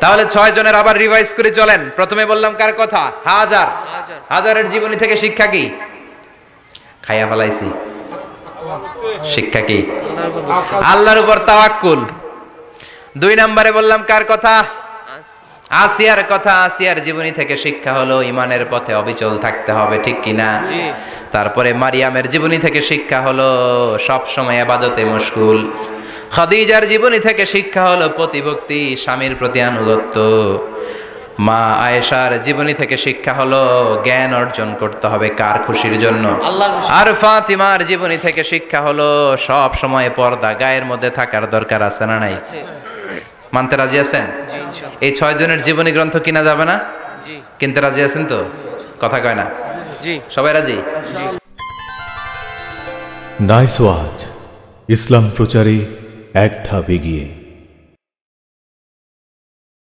তাহলে 6 জনের আবার রিভাইজ করে চলেন। প্রথমে বললাম কার কথা? হাজার। হাজারের জীবনী থেকে শিক্ষা কি? খাইয়া ফেলাইছি। শিক্ষা কি? আল্লাহর উপর তাওয়াক্কুল। 2 নম্বরে বললাম কার কথা? আসিয়ার কথা। আসিয়ার জীবনী থেকে শিক্ষা হলো ঈমানের পথে অবিচল থাকতে হবে, ঠিক কিনা? তারপরে মারিয়ামের জীবনী থেকে শিক্ষা হলো সব সময় ইবাদতে মশগুল। খাদিজার জীবনী থেকে শিক্ষা হলো প্রতিভক্তি, স্বামীর প্রতি আনুগত্য। মা আয়েশার জীবনী থেকে শিক্ষা হলো জ্ঞান অর্জন করতে হবে কার খুশির জন্য? আর ফাতিমার জীবনী থেকে শিক্ষা হলো সব সময় পর্দা গায়ের মধ্যে থাকার দরকার আছে না নাই? মানতে রাজি আছেন? এই 6 জনের জীবনী গ্রন্থ কিনা যাবে না? কিনতে রাজি আছেন তো? কথা কয় না? সবাই রাজি? নাইস ওয়াচ, ইসলাম প্রচারে এক ধাপ এগিয়ে।